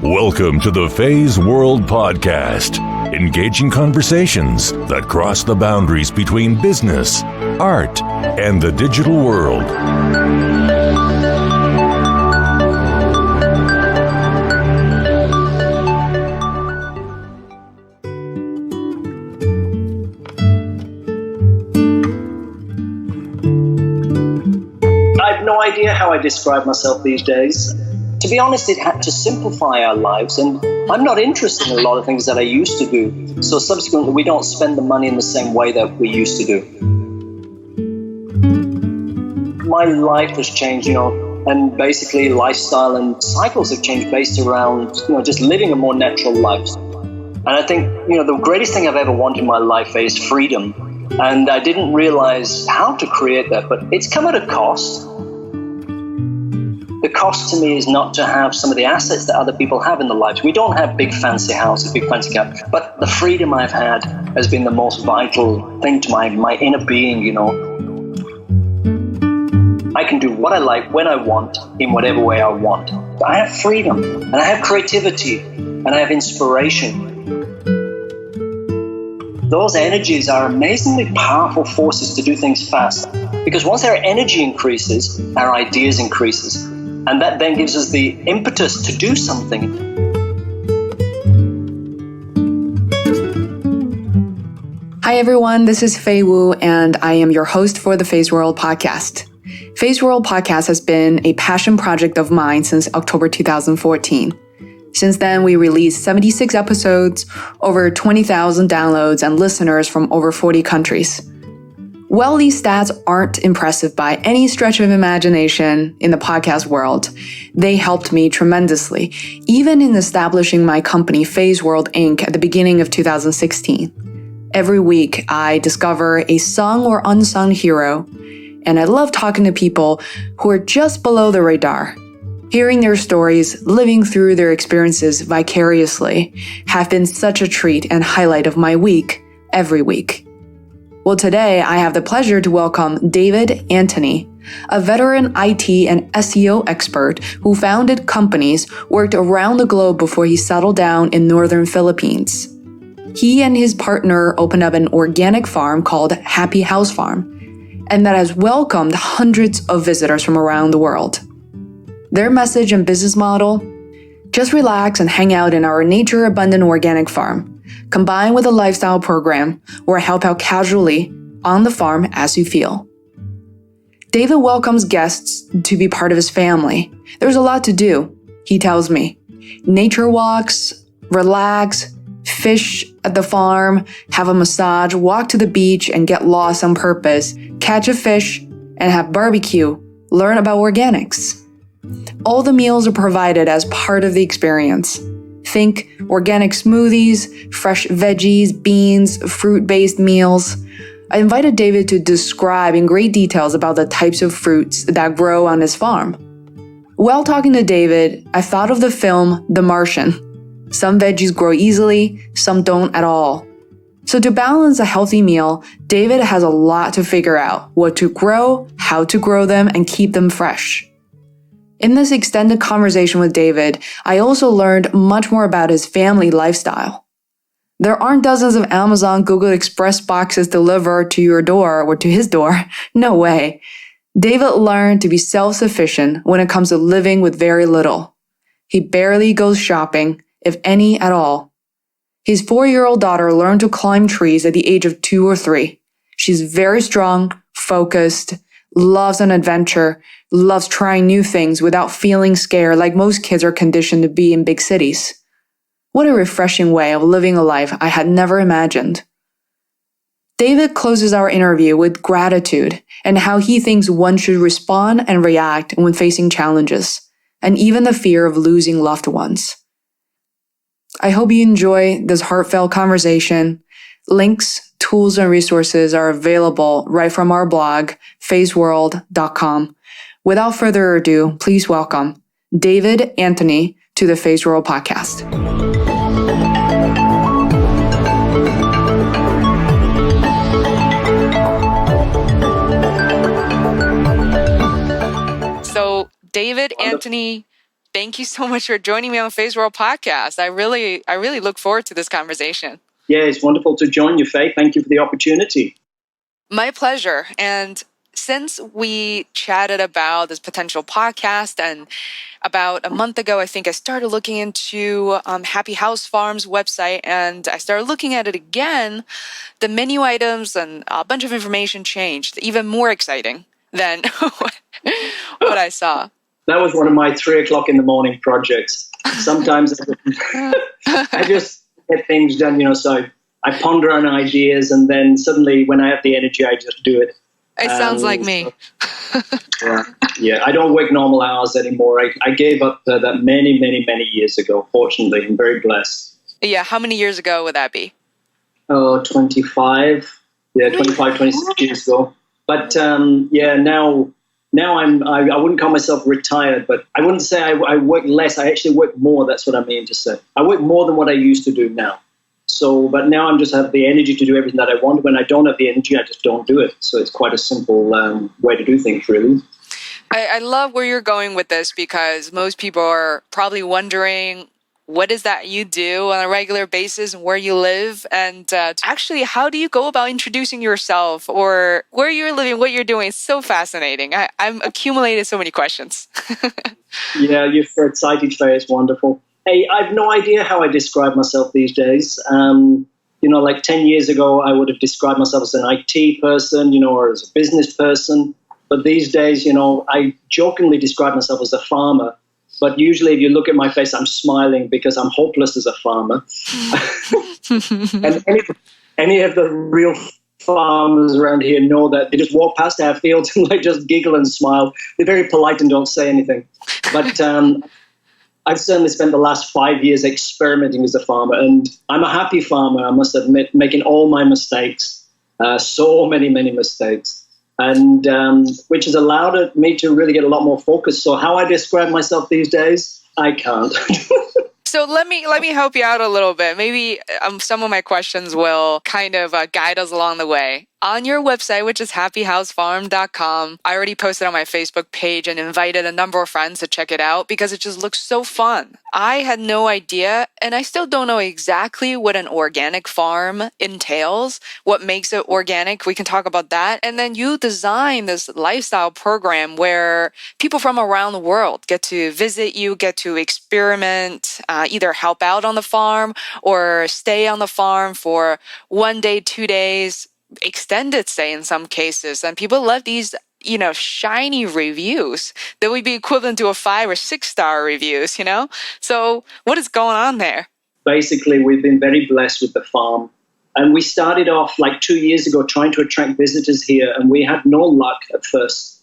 Welcome to the Feisworld podcast, engaging conversations that cross the boundaries between business, art, and the digital world. I have no idea how I describe myself these days. To be honest, it had to simplify our lives, and I'm not interested in a lot of things that I used to do. So subsequently, we don't spend the money in the same way that we used to do. My life has changed, and basically lifestyle and cycles have changed based around, just living a more natural life. And I think, the greatest thing I've ever wanted in my life is freedom. And I didn't realize how to create that, but it's come at a cost. The cost to me is not to have some of the assets that other people have in their lives. We don't have big fancy houses, big fancy cars, but the freedom I've had has been the most vital thing to my inner being, I can do what I like, when I want, in whatever way I want. I have freedom, and I have creativity, and I have inspiration. Those energies are amazingly powerful forces to do things fast, because once our energy increases, our ideas increases. And that then gives us the impetus to do something. Hi everyone, this is Fei Wu, and I am your host for the Feisworld podcast. Feisworld podcast has been a passion project of mine since October 2014. Since then, we released 76 episodes, over 20,000 downloads, and listeners from over 40 countries. While these stats aren't impressive by any stretch of imagination in the podcast world, they helped me tremendously, even in establishing my company Feisworld Inc. at the beginning of 2016. Every week, I discover a sung or unsung hero, and I love talking to people who are just below the radar. Hearing their stories, living through their experiences vicariously, have been such a treat and highlight of my week, every week. Well, today I have the pleasure to welcome David Anttony, a veteran IT and SEO expert who founded companies, worked around the globe before he settled down in northern Philippines. He and his partner opened up an organic farm called Happy House Farm, and that has welcomed hundreds of visitors from around the world. Their message and business model? Just relax and hang out in our nature-abundant organic farm, combined with a lifestyle program where I help out casually on the farm as you feel. David welcomes guests to be part of his family. There's a lot to do, he tells me. Nature walks, relax, fish at the farm, have a massage, walk to the beach and get lost on purpose, catch a fish, and have barbecue, learn about organics. All the meals are provided as part of the experience. Think organic smoothies, fresh veggies, beans, fruit-based meals. I invited David to describe in great details about the types of fruits that grow on his farm. While talking to David, I thought of the film The Martian. Some veggies grow easily, some don't at all. So to balance a healthy meal, David has a lot to figure out: what to grow, how to grow them, and keep them fresh. In this extended conversation with David, I also learned much more about his family lifestyle. There aren't dozens of Amazon Google Express boxes delivered to your door or to his door. No way. David learned to be self-sufficient when it comes to living with very little. He barely goes shopping, if any at all. His 4-year-old daughter learned to climb trees at the age of 2 or 3. She's very strong, focused, loves an adventure, loves trying new things without feeling scared like most kids are conditioned to be in big cities. What a refreshing way of living a life I had never imagined. David closes our interview with gratitude and how he thinks one should respond and react when facing challenges, and even the fear of losing loved ones. I hope you enjoy this heartfelt conversation. Links, tools, and resources are available right from our blog, feisworld.com. Without further ado, please welcome David Anttony to the Feisworld podcast. So, David Anttony thank you so much for joining me on Feisworld Podcast. I really look forward to this conversation. Yeah, it's wonderful to join you, Faye. Thank you for the opportunity. My pleasure. And since we chatted about this potential podcast, and about a month ago, I think I started looking into Happy House Farm's website, and I started looking at it again. The menu items and a bunch of information changed, even more exciting than what I saw. That was one of my 3:00 in the morning projects. Sometimes I just get things done, so I ponder on ideas, and then suddenly when I have the energy, I just do it. It sounds like me. Yeah. I don't work normal hours anymore. I gave up that many, many, many years ago, fortunately. I'm very blessed. Yeah, how many years ago would that be? Oh, 25. Yeah, 25, 26 years ago. But now I wouldn't call myself retired, but I wouldn't say I work less. I actually work more. That's what I mean to say. I work more than what I used to do now. So, but now I'm just have the energy to do everything that I want. When I don't have the energy, I just don't do it. So it's quite a simple way to do things, really. I love where you're going with this, because most people are probably wondering, what is that you do on a regular basis and where you live? And actually, how do you go about introducing yourself, or where you're living, what you're doing? It's so fascinating. I'm accumulated so many questions. Yeah, you're so excited, Faye. It's wonderful. Hey, I have no idea how I describe myself these days. Like 10 years ago, I would have described myself as an IT person, or as a business person. But these days, I jokingly describe myself as a farmer. But usually if you look at my face, I'm smiling because I'm hopeless as a farmer. And any of the real farmers around here know that. They just walk past our fields and just giggle and smile. They're very polite and don't say anything. But I've certainly spent the last 5 years experimenting as a farmer, and I'm a happy farmer, I must admit, making all my mistakes, so many, many mistakes, and which has allowed me to really get a lot more focused. So how I describe myself these days, I can't. So let me help you out a little bit. Maybe some of my questions will kind of guide us along the way. On your website, which is happyhousefarm.com, I already posted on my Facebook page and invited a number of friends to check it out because it just looks so fun. I had no idea, and I still don't know exactly what an organic farm entails, what makes it organic. We can talk about that. And then you design this lifestyle program where people from around the world get to visit you, get to experiment, either help out on the farm or stay on the farm for 1 day, 2 days, extended stay in some cases. And people love these, shiny reviews that would be equivalent to a 5 or 6 star reviews, So what is going on there? Basically, we've been very blessed with the farm. And we started off 2 years ago trying to attract visitors here, and we had no luck at first.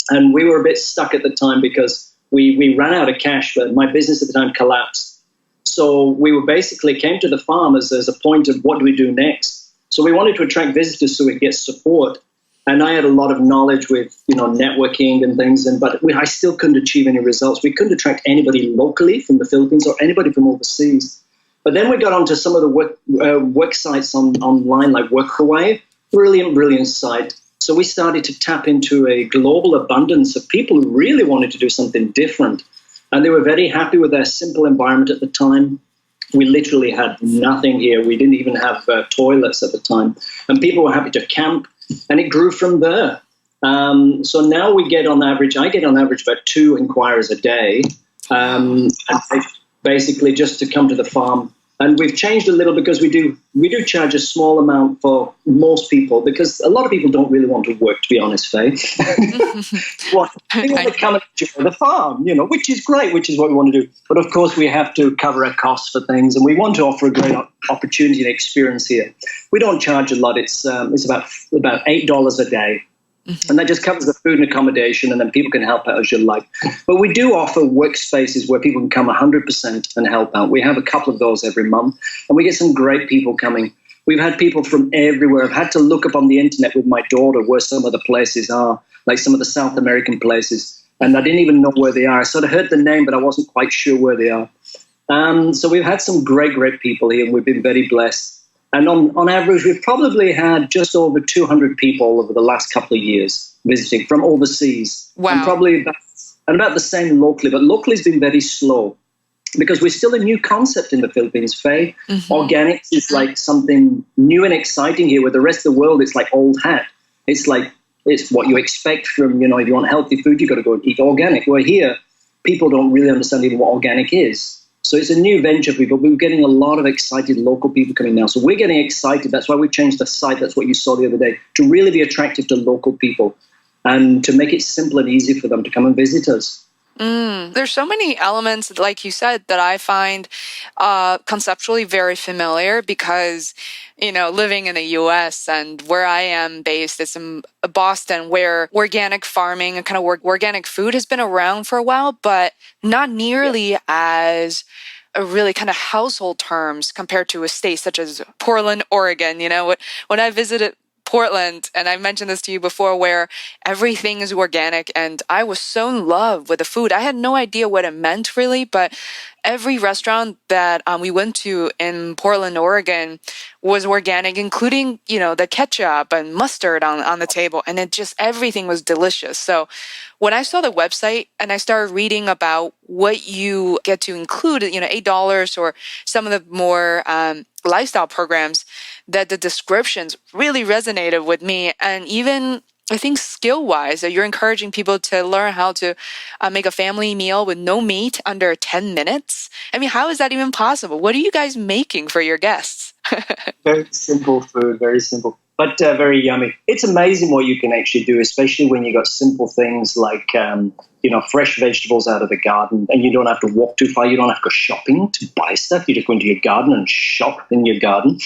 And we were a bit stuck at the time because we ran out of cash, but my business at the time collapsed. So we were basically came to the farm as a point of what do we do next? So we wanted to attract visitors so we could get support. And I had a lot of knowledge with, networking and things, but I still couldn't achieve any results. We couldn't attract anybody locally from the Philippines or anybody from overseas. But then we got onto some of the work sites online, like Workaway. Brilliant site. So we started to tap into a global abundance of people who really wanted to do something different. And they were very happy with their simple environment at the time. We literally had nothing here. We didn't even have toilets at the time. And people were happy to camp, and it grew from there. So now I get on average about 2 inquiries a day, and basically just to come to the farm. And we've changed a little because we do charge a small amount for most people, because a lot of people don't really want to work, to be honest, Faye. They want to come and enjoy the farm, which is great, which is what we want to do. But of course, we have to cover our costs for things, and we want to offer a great opportunity and experience here. We don't charge a lot. It's about $8 a day. And that just covers the food and accommodation, and then people can help out as you like. But we do offer workspaces where people can come 100% and help out. We have a couple of those every month, and we get some great people coming. We've had people from everywhere. I've had to look up on the internet with my daughter where some of the places are, like some of the South American places, and I didn't even know where they are. I sort of heard the name, but I wasn't quite sure where they are. So we've had some great people here, and we've been very blessed. And on average, we've probably had just over 200 people over the last couple of years visiting from overseas. Wow. And probably And about the same locally, but locally has been very slow because we're still a new concept in the Philippines, Faye. Organics is like something new and exciting here, where the rest of the world, it's like old hat. It's like, it's what you expect from, if you want healthy food, you've got to go and eat organic. Where here, people don't really understand even what organic is. So it's a new venture for people. We're getting a lot of excited local people coming now. So we're getting excited. That's why we changed the site. That's what you saw the other day, to really be attractive to local people and to make it simple and easy for them to come and visit us. There's so many elements, like you said, that I find conceptually very familiar because, living in the U.S. and where I am based is in Boston, where organic farming and kind of organic food has been around for a while, but not nearly as a really kind of household terms compared to a state such as Portland, Oregon. When I visited Portland, and I mentioned this to you before, where everything is organic, and I was so in love with the food. I had no idea what it meant really, but every restaurant that we went to in Portland, Oregon was organic, including, the ketchup and mustard on the table, and everything was delicious. So when I saw the website and I started reading about what you get to include, $8 or some of the more lifestyle programs, that the descriptions really resonated with me. And even I think skill-wise, that you're encouraging people to learn how to make a family meal with no meat under 10 minutes. I mean, how is that even possible? What are you guys making for your guests? Very simple food, very simple, but very yummy. It's amazing what you can actually do, especially when you got simple things like, fresh vegetables out of the garden, and you don't have to walk too far. You don't have to go shopping to buy stuff. You just go into your garden and shop in your garden.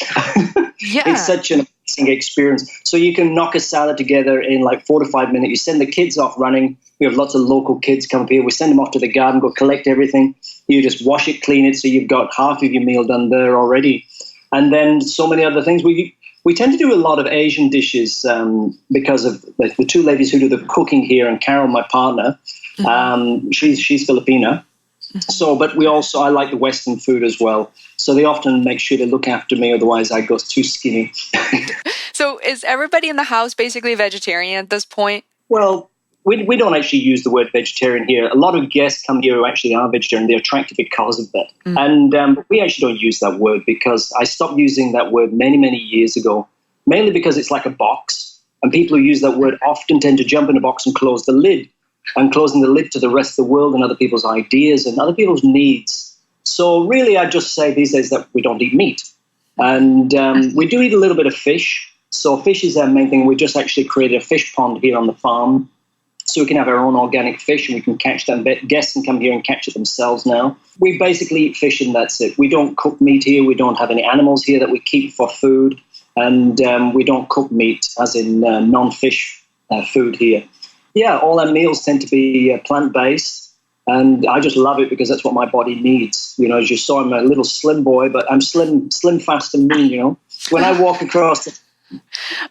Yeah. It's such an amazing experience. So you can knock a salad together in like 4 to 5 minutes. You send the kids off running. We have lots of local kids come up here. We send them off to the garden, go collect everything. You just wash it, clean it, so you've got half of your meal done there already. And then so many other things. We tend to do a lot of Asian dishes because of the two ladies who do the cooking here, and Carol, my partner, she's Filipina. So, but I like the Western food as well. So they often make sure to look after me, otherwise I go too skinny. So is everybody in the house basically vegetarian at this point? Well, we don't actually use the word vegetarian here. A lot of guests come here who actually are vegetarian. They're attracted because of that. And we actually don't use that word, because I stopped using that word many, many years ago, mainly because it's like a box. And people who use that word often tend to jump in a box and close the lid. And closing the lid to the rest of the world and other people's ideas and other people's needs. So really, I just say these days that we don't eat meat. And we do eat a little bit of fish. So fish is our main thing. We just actually created a fish pond here on the farm, so we can have our own organic fish and we can catch them. Guests can come here and catch it themselves now. We basically eat fish and that's it. We don't cook meat here. We don't have any animals here that we keep for food. And we don't cook meat, as in non-fish food here. Yeah, all our meals tend to be plant-based, and I just love it because that's what my body needs. As you saw, I'm a little slim boy, but I'm slim, fast, and mean, When I walk across...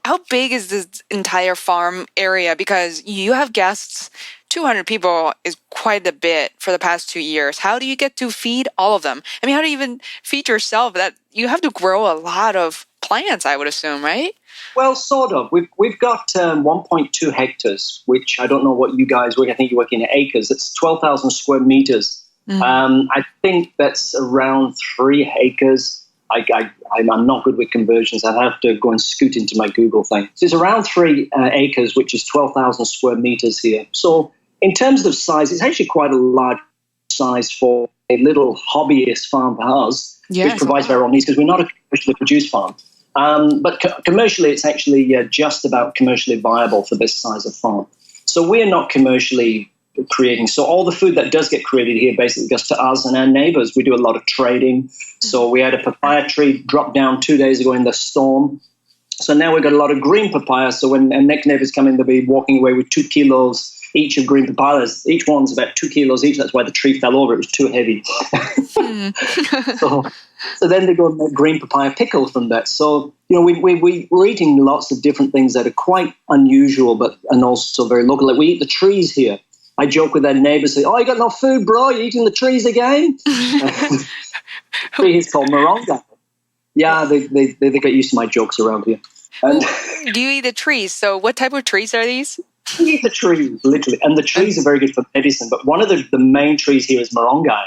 How big is this entire farm area? Because you have guests, 200 people is quite a bit for the past 2 years. How do you get to feed all of them? I mean, how do you even feed yourself? That you have to grow a lot of plants, I would assume, right? Well, sort of. We've got 1.2 hectares, which I don't know what you guys work. I think you're working in acres. It's 12,000 square meters. I think that's around 3 acres. I'm not good with conversions. I have to go and scoot into my Google thing. So it's around 3 acres, which is 12,000 square meters here. So in terms of size, it's actually quite a large size for a little hobbyist farm for us, which provides for our own needs, because we're not a commercially produced farm. But commercially, it's actually just about commercially viable for this size of farm. So we're not commercially creating. So all the food that does get created here basically goes to us and our neighbors. We do a lot of trading. So we had a papaya tree drop down 2 days ago in the storm. So now we've got a lot of green papaya. So when our next neighbors come in, they'll be walking away with 2 kilos each of green papayas. Each one's about 2 kilos each. That's why the tree fell over. It was too heavy. So then they go and make green papaya pickle from that. So, we're eating lots of different things that are quite unusual, and also very local. Like we eat the trees here. I joke with our neighbors, say, "Oh, you got no food, bro? You eating the trees again?" Tree is called moronga. Yeah, they get used to my jokes around here. And do you eat the trees? So what type of trees are these? We eat the trees, literally. And the trees are very good for medicine. But one of the main trees here is morongai.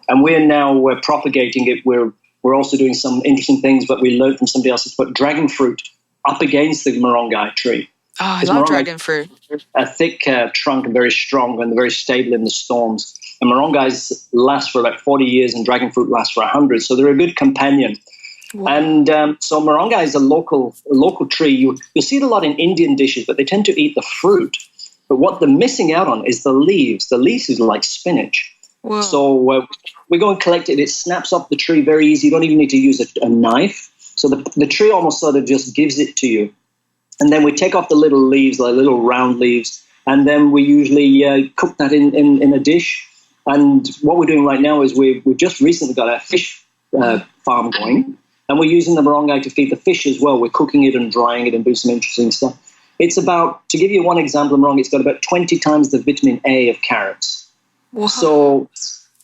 And we're propagating it. We're also doing some interesting things, but we learned from somebody else to put dragon fruit up against the morongai tree. Oh, I love dragon fruit. A thick trunk and very strong and very stable in the storms. And morongais last for about 40 years and dragon fruit lasts for 100. So they're a good companion. Wow. And so morongai is a local tree. You'll see it a lot in Indian dishes, but they tend to eat the fruit. But what they're missing out on is the leaves. The leaves is like spinach. Wow. So we go and collect it. It snaps off the tree very easy. You don't even need to use a knife. So the tree almost sort of just gives it to you. And then we take off the little leaves, like little round leaves, and then we usually cook that in a dish. And what we're doing right now is we've just recently got a fish farm going, and we're using the morongai to feed the fish as well. We're cooking it and drying it and doing some interesting stuff. It's about, to give you one example of morongai, it's got about 20 times the vitamin A of carrots. Wow. So,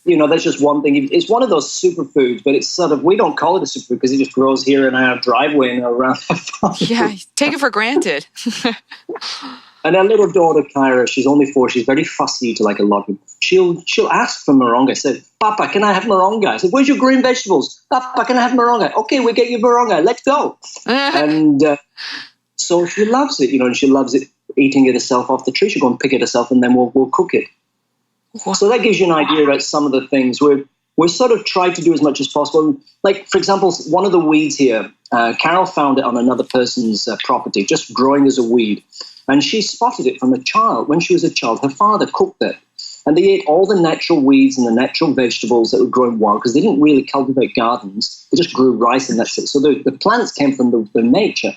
that's just one thing. It's one of those superfoods, but it's sort of, we don't call it a superfood because it just grows here in our driveway and around our farm. Yeah, take it for granted. And our little daughter, Kyra, she's only 4. She's very fussy to like a lot of people. She'll ask for morongai. Said, Papa, can I have morongai? I said, where's your green vegetables? Papa, can I have morongai? Okay, we'll get you morongai. Let's go. And so she loves it, and she loves it, eating it herself off the tree. She'll go and pick it herself, and then we'll cook it. Wow. So that gives you an idea about some of the things. We're sort of trying to do as much as possible. Like, for example, one of the weeds here, Carol found it on another person's property, just growing as a weed. And she spotted it from a child. When she was a child, her father cooked it. And they ate all the natural weeds and the natural vegetables that were growing wild because they didn't really cultivate gardens. They just grew rice and that's it. So the plants came from the nature.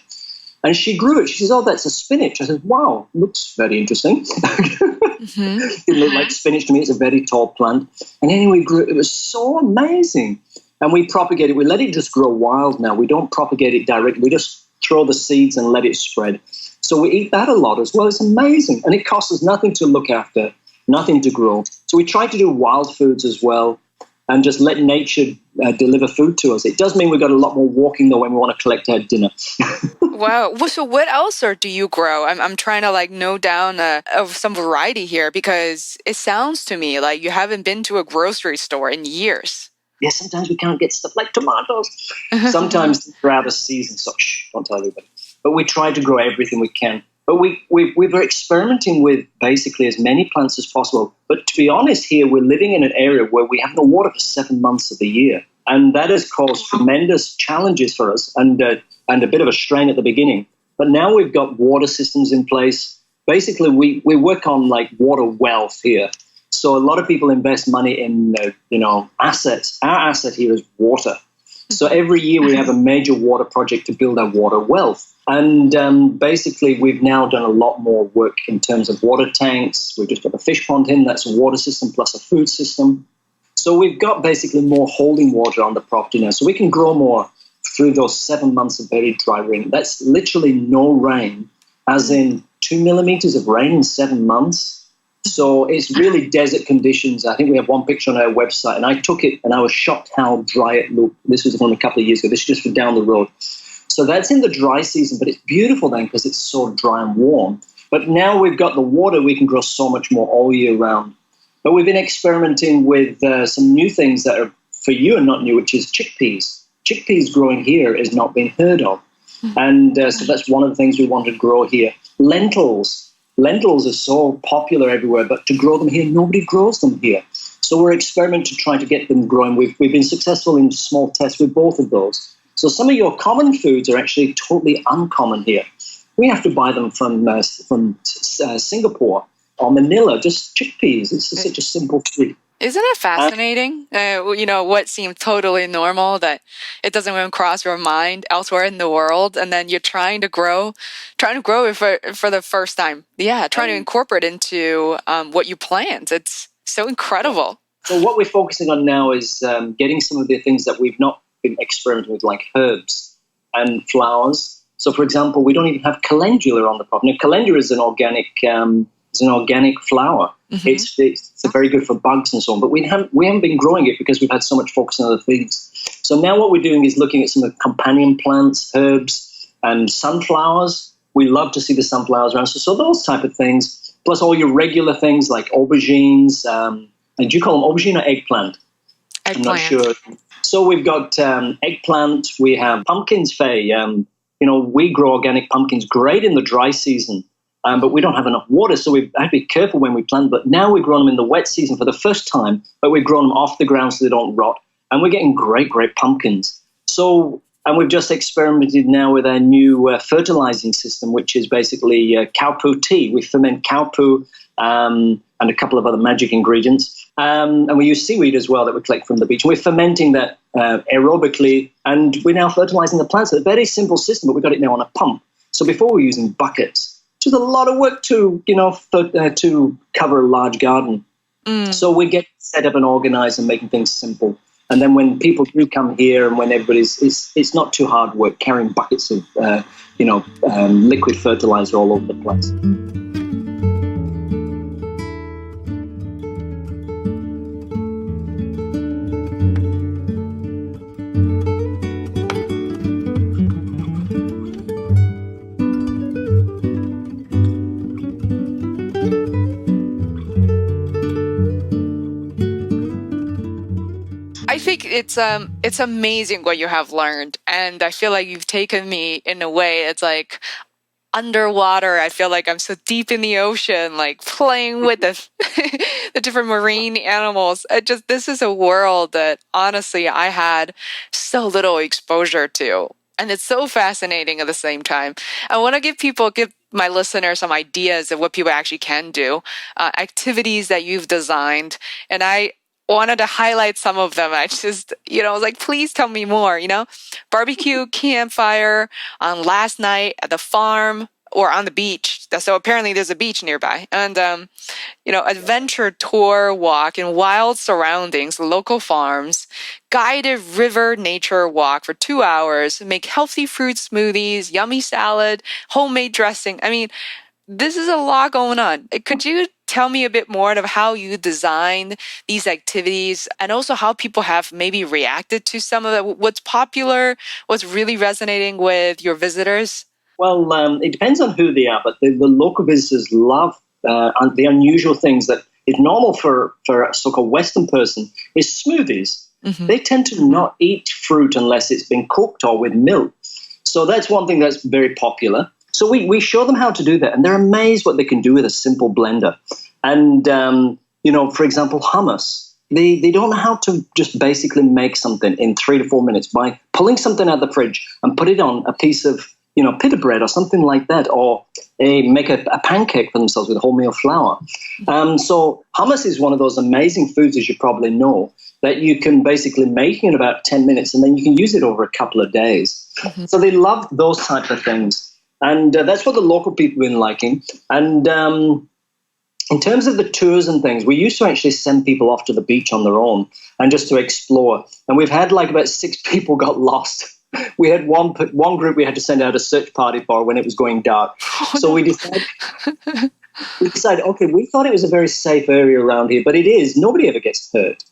And she grew it. She says, oh, that's a spinach. I said, wow, looks very interesting. It looked like spinach to me. It's a very tall plant. And anyway, we grew it. It was so amazing. And we propagate it. We let it just grow wild now. We don't propagate it directly. We just throw the seeds and let it spread. So we eat that a lot as well. It's amazing. And it costs us nothing to look after, nothing to grow. So we try to do wild foods as well and just let nature deliver food to us. It does mean we've got a lot more walking, though, when we want to collect our dinner. Wow. So what else do you grow? I'm trying to note down of some variety here because it sounds to me like you haven't been to a grocery store in years. Yeah, sometimes we can't get stuff like tomatoes. Sometimes they're out of season, so don't tell everybody. But we try to grow everything we can. But we're experimenting with basically as many plants as possible. But to be honest here, we're living in an area where we have no water for 7 months of the year. And that has caused tremendous challenges for us and a bit of a strain at the beginning. But now we've got water systems in place. Basically, we work on water wealth here. So a lot of people invest money in, assets. Our asset here is water. So every year we have a major water project to build our water wealth. And basically we've now done a lot more work in terms of water tanks. We've just got a fish pond in, that's a water system plus a food system. So we've got basically more holding water on the property now. So we can grow more through those 7 months of very dry rain. That's literally no rain, as in 2 millimeters of rain in 7 months. So it's really desert conditions. I think we have one picture on our website, and I took it and I was shocked how dry it looked. This was only a couple of years ago. This is just for down the road. So that's in the dry season, but it's beautiful then because it's so dry and warm. But now we've got the water, we can grow so much more all year round. But we've been experimenting with some new things that are, for you, are not new, which is chickpeas. Chickpeas growing here is not being heard of. And so that's one of the things we want to grow here. Lentils. Lentils are so popular everywhere, but to grow them here, nobody grows them here. So we're experimenting to try to get them growing. We've been successful in small tests with both of those. So some of your common foods are actually totally uncommon here. We have to buy them from Singapore or Manila, just chickpeas. It's such a simple food. Isn't it fascinating? What seemed totally normal that it doesn't even cross your mind elsewhere in the world, and then you're trying to grow it for the first time. Yeah, trying to incorporate into what you planned. It's so incredible. So what we're focusing on now is getting some of the things that we've not been experimenting with, like herbs and flowers. So, for example, we don't even have calendula on the property. Now, calendula is an organic flower. Mm-hmm. It's very good for bugs and so on. But we haven't been growing it because we've had so much focus on other things. So now what we're doing is looking at some of the companion plants, herbs, and sunflowers. We love to see the sunflowers around. So those type of things, plus all your regular things like aubergines. And do you call them aubergine or eggplant? I'm not sure. So we've got eggplant. We have pumpkins, Faye. We grow organic pumpkins great in the dry season, but we don't have enough water, so we have to be careful when we plant. But now we've grown them in the wet season for the first time, but we've grown them off the ground so they don't rot, and we're getting great pumpkins. So, and we've just experimented now with our new fertilizing system, which is basically cow poo tea. We ferment cow poo and a couple of other magic ingredients. And we use seaweed as well that we collect from the beach. We're fermenting that aerobically, and we're now fertilizing the plants. It's a very simple system, but we got it now on a pump. So before we were using buckets, which is a lot of work to cover a large garden. So we get set up and organized and making things simple. And then when people do come here, and when it's not too hard work carrying buckets of liquid fertilizer all over the place. I think it's amazing what you have learned, and I feel like you've taken me in a way. It's like underwater. I feel like I'm so deep in the ocean, like playing with the different marine animals. This is a world that honestly I had so little exposure to, and it's so fascinating at the same time. I want to give my listeners some ideas of what people actually can do, activities that you've designed, and I wanted to highlight some of them. I just, was like, please tell me more, barbecue, campfire on last night at the farm or on the beach. So apparently there's a beach nearby. And, adventure tour walk in wild surroundings, local farms, guided river nature walk for 2 hours, make healthy fruit smoothies, yummy salad, homemade dressing. I mean, this is a lot going on. Could you tell me a bit more of how you designed these activities, and also how people have maybe reacted to some of what's popular, what's really resonating with your visitors? Well, it depends on who they are, but the local visitors love the unusual things that is normal for a so-called Western person is smoothies. Mm-hmm. They tend to not eat fruit unless it's been cooked or with milk. So that's one thing that's very popular. So we show them how to do that, and they're amazed what they can do with a simple blender. And, for example, hummus. They don't know how to just basically make something in 3 to 4 minutes by pulling something out of the fridge and put it on a piece of, pita bread or something like that, or make a pancake for themselves with wholemeal flour. So hummus is one of those amazing foods, as you probably know, that you can basically make in about 10 minutes, and then you can use it over a couple of days. Mm-hmm. So they love those type of things. And that's what the local people have been liking. And in terms of the tours and things, we used to actually send people off to the beach on their own and just to explore. And we've had like about 6 people got lost. We had one group we had to send out a search party for when it was going dark. So we decided, okay, we thought it was a very safe area around here, but it is. Nobody ever gets hurt.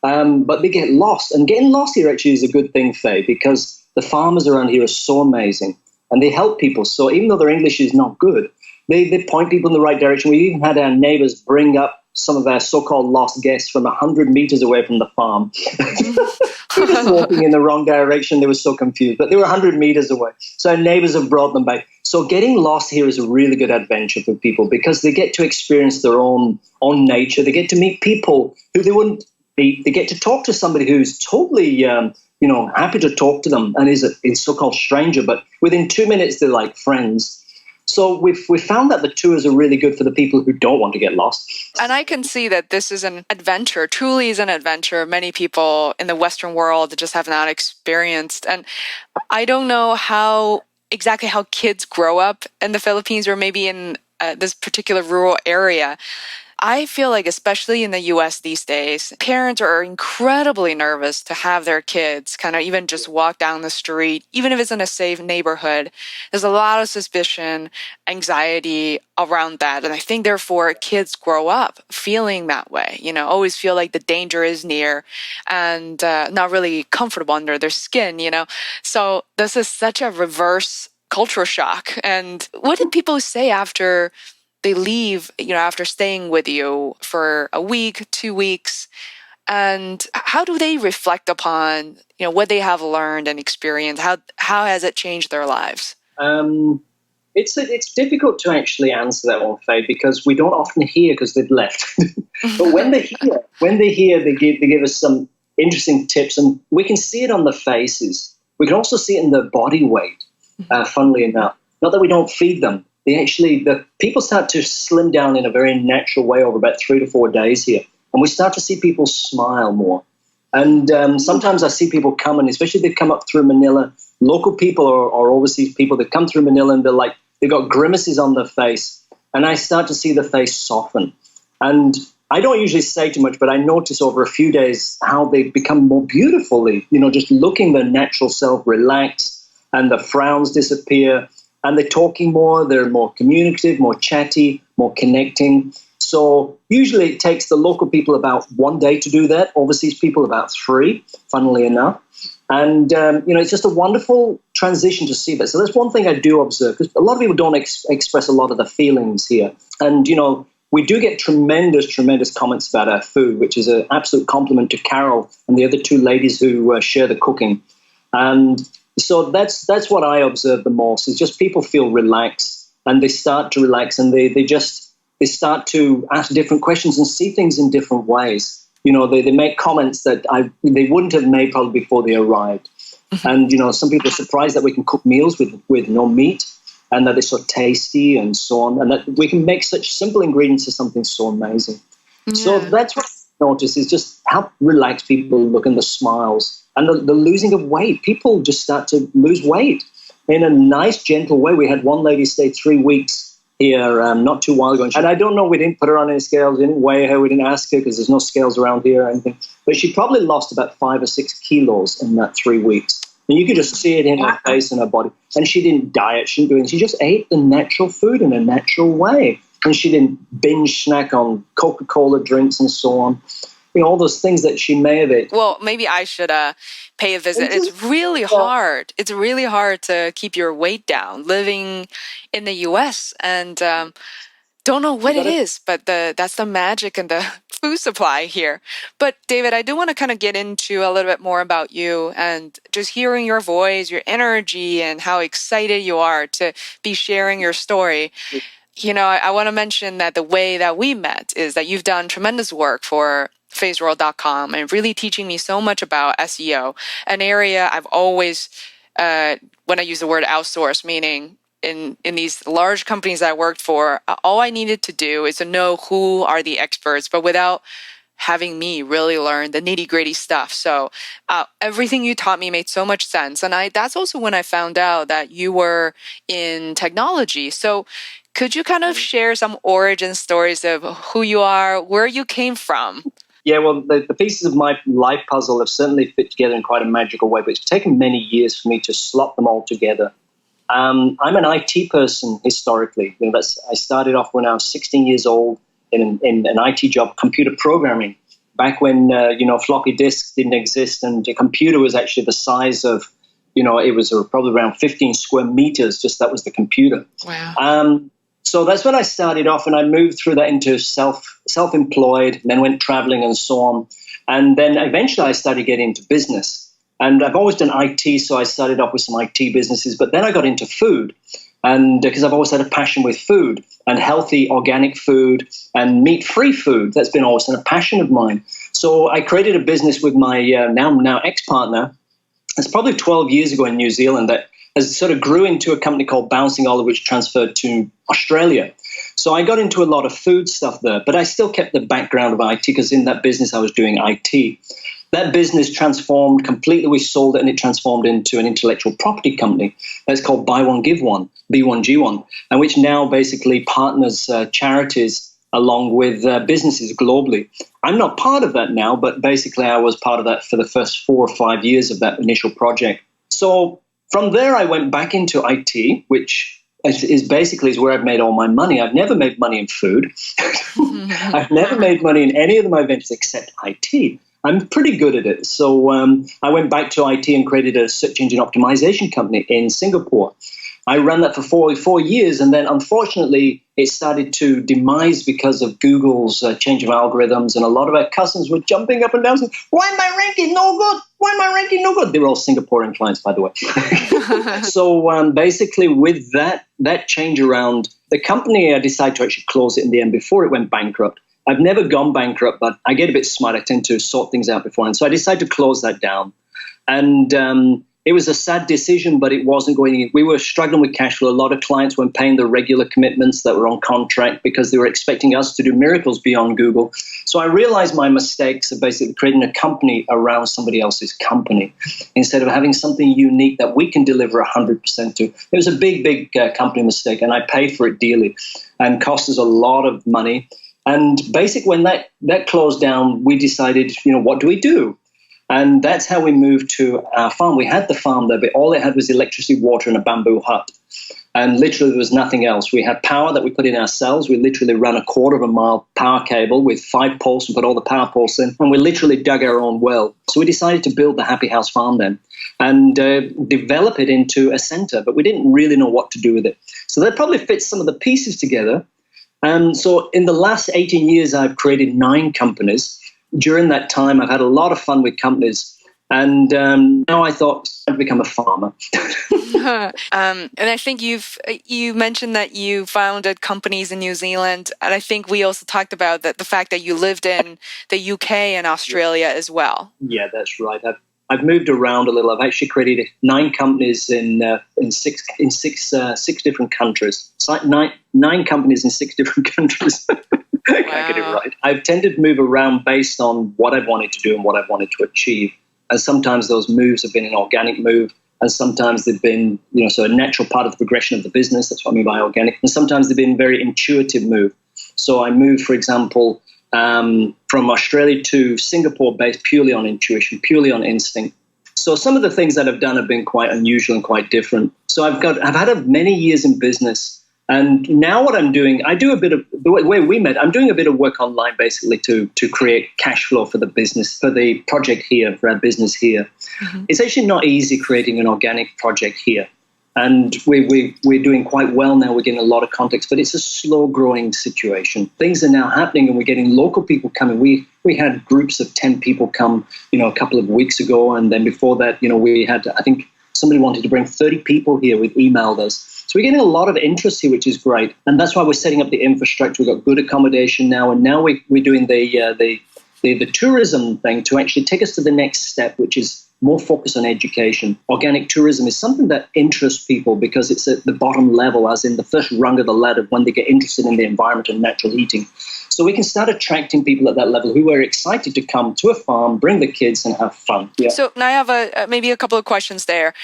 But they get lost. And getting lost here actually is a good thing, Faye, because the farmers around here are so amazing. And they help people. So even though their English is not good, they point people in the right direction. We even had our neighbors bring up some of our so-called lost guests from 100 meters away from the farm. They were just walking in the wrong direction. They were so confused. But they were 100 meters away. So our neighbors have brought them back. So getting lost here is a really good adventure for people because they get to experience their own nature. They get to meet people who they wouldn't meet. They get to talk to somebody who's totally happy to talk to them and is a so-called stranger, but within 2 minutes, they're like friends. So we found that the tours are really good for the people who don't want to get lost. And I can see that this is an adventure, truly is an adventure many people in the Western world just have not experienced. And I don't know exactly how kids grow up in the Philippines or maybe in this particular rural area. I feel like, especially in the US these days, parents are incredibly nervous to have their kids kind of even just walk down the street, even if it's in a safe neighborhood. There's a lot of suspicion, anxiety around that. And I think, therefore, kids grow up feeling that way, always feel like the danger is near and not really comfortable under their skin, So this is such a reverse cultural shock. And what did people say after they leave, after staying with you for a week, 2 weeks? And how do they reflect upon, what they have learned and experienced? How has it changed their lives? It's difficult to actually answer that one, Faye, because we don't often hear because they've left. But when they hear, they give us some interesting tips, and we can see it on the faces. We can also see it in their body weight. Funnily enough, not that we don't feed them. The people start to slim down in a very natural way over about 3 to 4 days here, and we start to see people smile more. And sometimes I see people come, and especially if they come up through Manila, local people or overseas people that come through Manila, and they've got grimaces on their face, and I start to see the face soften. And I don't usually say too much, but I notice over a few days how they become more beautifully, just looking their natural self, relaxed, and the frowns disappear, and they're talking more, they're more communicative, more chatty, more connecting. So usually it takes the local people about 1 day to do that, overseas people about 3, funnily enough. And, it's just a wonderful transition to see that. So that's one thing I do observe, because a lot of people don't express a lot of the feelings here. And, we do get tremendous, tremendous comments about our food, which is an absolute compliment to Carol and the other 2 ladies who share the cooking. And so that's what I observe the most, is just people feel relaxed, and they start to relax, and they start to ask different questions and see things in different ways. They make comments that they wouldn't have made probably before they arrived. And, some people are surprised that we can cook meals with no meat, and that they're so tasty and so on, and that we can make such simple ingredients to something so amazing. Yeah. So that's what I notice, is just how relaxed people look, and the smiles, and the losing of weight. People just start to lose weight in a nice, gentle way. We had one lady stay 3 weeks here not too while ago, and I don't know, we didn't put her on any scales, we didn't weigh her, we didn't ask her because there's no scales around here or anything, but she probably lost about 5 or 6 kilos in that 3 weeks. And you could just see it in her face and her body. And she didn't diet, she didn't do anything. She just ate the natural food in a natural way. And she didn't binge snack on Coca-Cola drinks and so on. All those things that she may have eaten. Well, maybe I should pay a visit. It's really hard. It's really hard to keep your weight down living in the U.S. and don't know what it is, but that's the magic and the food supply here. But David, I do want to kind of get into a little bit more about you, and just hearing your voice, your energy, and how excited you are to be sharing your story. I want to mention that the way that we met is that you've done tremendous work for Feisworld.com and really teaching me so much about SEO, an area I've always, when I use the word outsource, meaning in these large companies that I worked for, all I needed to do is to know who are the experts, but without having me really learn the nitty-gritty stuff. So everything you taught me made so much sense. And that's also when I found out that you were in technology. So could you kind of share some origin stories of who you are, where you came from? Yeah, well, the pieces of my life puzzle have certainly fit together in quite a magical way, but it's taken many years for me to slot them all together. I'm an IT person historically. I started off when I was 16 years old in an IT job, computer programming, back when floppy disks didn't exist, and a computer was actually the size of, it was probably around 15 square meters. Just that was the computer. Wow. So that's when I started off, and I moved through that into self-employed, then went traveling and so on, and then eventually I started getting into business. And I've always done IT, so I started off with some IT businesses, but then I got into food, and because I've always had a passion with food and healthy organic food and meat-free food. That's been always a passion of mine. So I created a business with my now ex-partner. It's probably 12 years ago in New Zealand that has sort of grew into a company called Bouncing Olive, which transferred to Australia. So I got into a lot of food stuff there, but I still kept the background of IT because in that business I was doing IT. That business transformed completely. We sold it, and it transformed into an intellectual property company that's called Buy One, Give One, B1G1, and which now basically partners charities along with businesses globally. I'm not part of that now, but basically I was part of that for the first 4 or 5 years of that initial project. So from there, I went back into IT, which is basically where I've made all my money. I've never made money in food. I've never made money in any of my ventures except IT. I'm pretty good at it. So I went back to IT and created a search engine optimization company in Singapore. I ran that for four years, and then unfortunately it started to demise because of Google's change of algorithms, and a lot of our customers were jumping up and down saying, why am I ranking no good? Why am I ranking no good? They were all Singaporean clients, by the way. So basically with that change around, the company, I decided to actually close it in the end before it went bankrupt. I've never gone bankrupt, but I get a bit smart. I tend to sort things out beforehand. So I decided to close that down. And it was a sad decision, but it wasn't going. We were struggling with cash flow. A lot of clients weren't paying the regular commitments that were on contract because they were expecting us to do miracles beyond Google. So I realized my mistakes of basically creating a company around somebody else's company instead of having something unique that we can deliver 100% to. It was a big company mistake, and I paid for it dearly and cost us a lot of money. And basically when that closed down, we decided, what do we do? And that's how we moved to our farm. We had the farm there, but all it had was electricity, water, and a bamboo hut. And literally there was nothing else. We had power that we put in ourselves. We literally ran a 1/4 mile power cable with 5 poles and put all the power poles in. And we literally dug our own well. So we decided to build the Happy House Farm then and develop it into a center. But we didn't really know what to do with it. So that probably fits some of the pieces together. So in the last 18 years, I've created 9 companies. During that time, I've had a lot of fun with companies. And now I thought I'd become a farmer. And I think you mentioned that you founded companies in New Zealand. And I think we also talked about the fact that you lived in the UK and Australia as well. Yeah, that's right. I've moved around a little. I've actually created 9 companies in six different countries. So 9 companies in 6 different countries. I can't get it right. I've tended to move around based on what I've wanted to do and what I've wanted to achieve. And sometimes those moves have been an organic move, and sometimes they've been, so a natural part of the progression of the business. That's what I mean by organic. And sometimes they've been very intuitive move. So I moved, for example, from Australia to Singapore based purely on intuition, purely on instinct. So some of the things that I've done have been quite unusual and quite different. So I've had many years in business. And now what I'm doing, I do a bit of, the way we met, I'm doing a bit of work online basically to create cash flow for the business, for the project here, for our business here. Mm-hmm. It's actually not easy creating an organic project here. And we're doing quite well now. We're getting a lot of context, but it's a slow growing situation. Things are now happening and we're getting local people coming. We had groups of 10 people come, a couple of weeks ago. And then before that, we had, I think somebody wanted to bring 30 people here with emailed us. So we're getting a lot of interest here, which is great. And that's why we're setting up the infrastructure. We've got good accommodation now. And now we're doing the tourism thing to actually take us to the next step, which is more focus on education. Organic tourism is something that interests people because it's at the bottom level, as in the first rung of the ladder when they get interested in the environment and natural heating. So we can start attracting people at that level who are excited to come to a farm, bring the kids and have fun. Yeah. So now I have maybe a couple of questions there.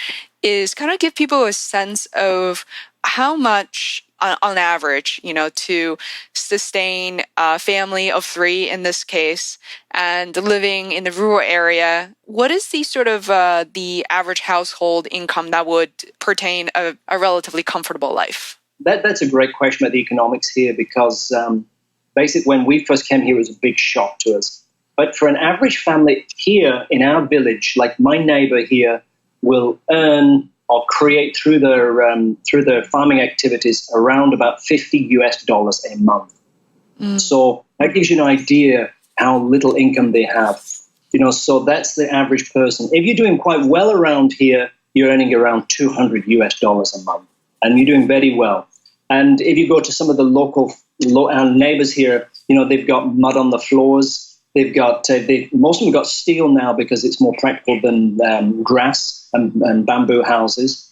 Is kind of give people a sense of how much on average, to sustain a family of 3 in this case, and living in the rural area, what is the sort of the average household income that would pertain a relatively comfortable life? That's a great question about the economics here because basically when we first came here, it was a big shock to us. But for an average family here in our village, like my neighbor here, will earn or create through their farming activities around about $50 a month. So that gives you an idea how little income they have. So that's the average person. If you're doing quite well around here, you're earning around $200 a month, and you're doing very well. And if you go to some of the local neighbors here, they've got mud on the floors. They've got most of them got steel now because it's more practical than grass and bamboo houses.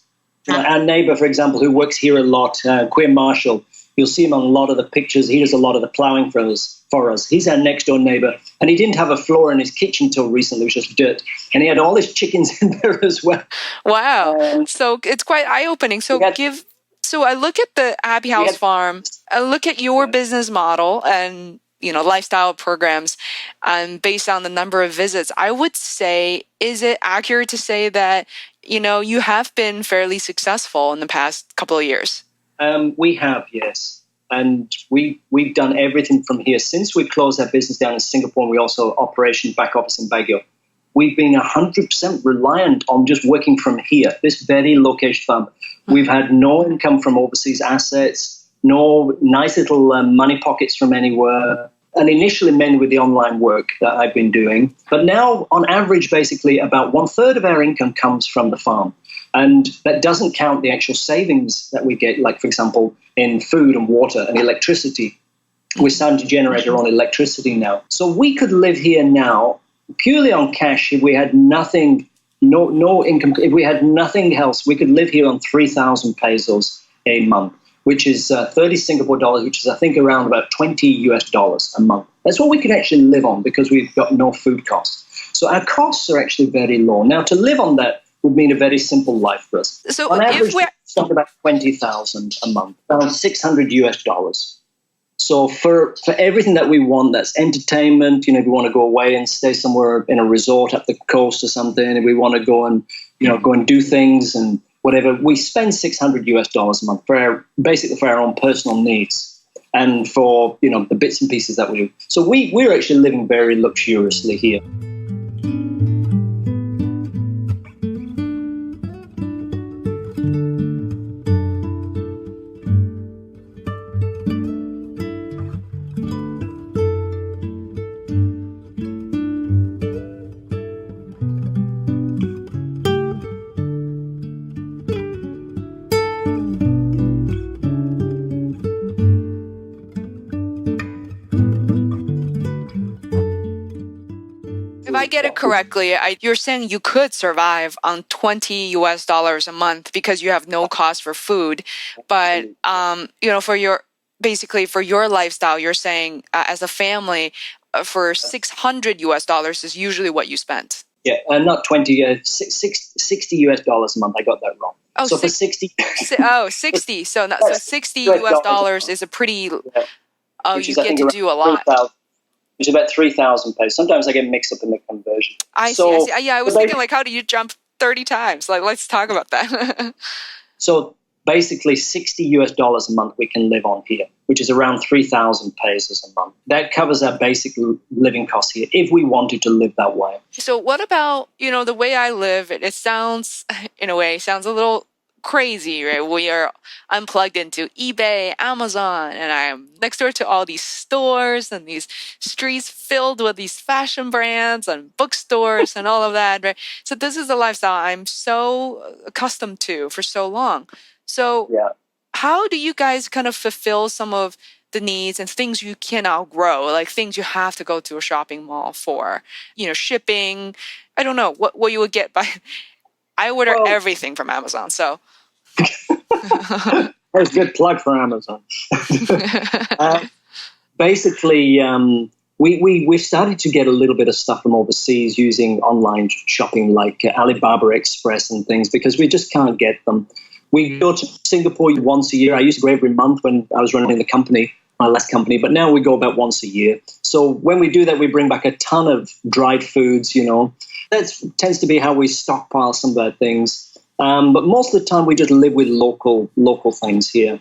Our neighbor, for example, who works here a lot, Queer Marshall, you'll see him on a lot of the pictures. He does a lot of the plowing for us. He's our next door neighbor, and he didn't have a floor in his kitchen till recently. It was just dirt, and he had all his chickens in there as well. Wow! So it's quite eye-opening. So I look at the Happy House Farm. I look at your business model and lifestyle programs, based on the number of visits. I would say, is it accurate to say that, you have been fairly successful in the past couple of years? We have, yes. And we've done everything from here. Since we closed our business down in Singapore, and we also operation back office in Baguio, we've been 100% reliant on just working from here, this very low-cash farm. We've had no income from overseas assets, no nice little money pockets from anywhere. And initially mainly with the online work that I've been doing. But now, on average, basically about 1/3 of our income comes from the farm. And that doesn't count the actual savings that we get, like, for example, in food and water and electricity. We're starting to generate our own electricity now. So we could live here now purely on cash if we had nothing, no income. If we had nothing else, we could live here on 3,000 pesos a month, which is 30 Singapore dollars, which is, I think, around about $20 a month. That's what we can actually live on because we've got no food costs. So our costs are actually very low. Now, to live on that would mean a very simple life for us. So on average, it's not about 20,000 a month, around $600. So for everything that we want, that's entertainment, if we want to go away and stay somewhere in a resort up the coast or something, if we want to go and do things and whatever, we spend $600 a month basically for our own personal needs and for the bits and pieces that we do. So we're actually living very luxuriously here. If I get it correctly, you're saying you could survive on $20 a month because you have no cost for food, but for your lifestyle, you're saying as a family, for $600 is usually what you spent. Yeah, not 20, $60 a month. I got that wrong. Oh, so for 60. 60. So $60 is a pretty. Yeah. Oh, you get to do a lot. Which is about 3,000 pesos. Sometimes I get mixed up in the conversion. I see. Yeah, I was thinking, how do you jump 30 times? Let's talk about that. So basically $60 a month we can live on here, which is around 3,000 pesos a month. That covers our basic living costs here, if we wanted to live that way. So what about, the way I live? It sounds a little crazy, right? I'm plugged into eBay, Amazon, and I'm next door to all these stores and these streets filled with these fashion brands and bookstores and all of that, right? So this is the lifestyle I'm so accustomed to for so long. So how do you guys kind of fulfill some of the needs and things you can outgrow, like things you have to go to a shopping mall for, shipping? I don't know what you would get by. I order everything from Amazon, so. That's a good plug for Amazon. Basically, we started to get a little bit of stuff from overseas using online shopping like Alibaba Express and things because we just can't get them. We go to Singapore once a year. I used to go every month when I was running the company, my last company, but now we go about once a year. So when we do that, we bring back a ton of dried foods, That tends to be how we stockpile some of our things. But most of the time, we just live with local things here.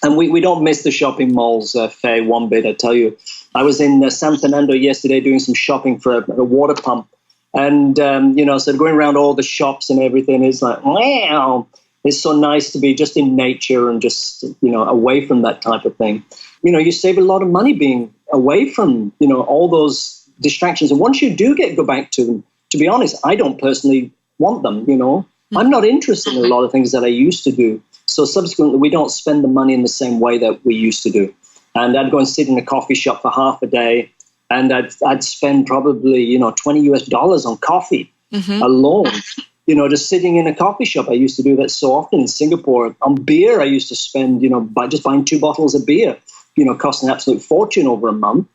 And we don't miss the shopping malls, Faye, one bit, I tell you. I was in San Fernando yesterday doing some shopping for a water pump. And, so going around all the shops and everything is like, wow, it's so nice to be just in nature and just, away from that type of thing. You save a lot of money being away from, all those distractions. And once you do go back to them, to be honest, I don't personally want them, I'm not interested in a lot of things that I used to do. So subsequently, we don't spend the money in the same way that we used to do. And I'd go and sit in a coffee shop for half a day, and I'd spend probably, $20 on coffee alone. Just sitting in a coffee shop. I used to do that so often in Singapore. On beer, I used to spend, by just buying 2 bottles of beer, cost an absolute fortune over a month.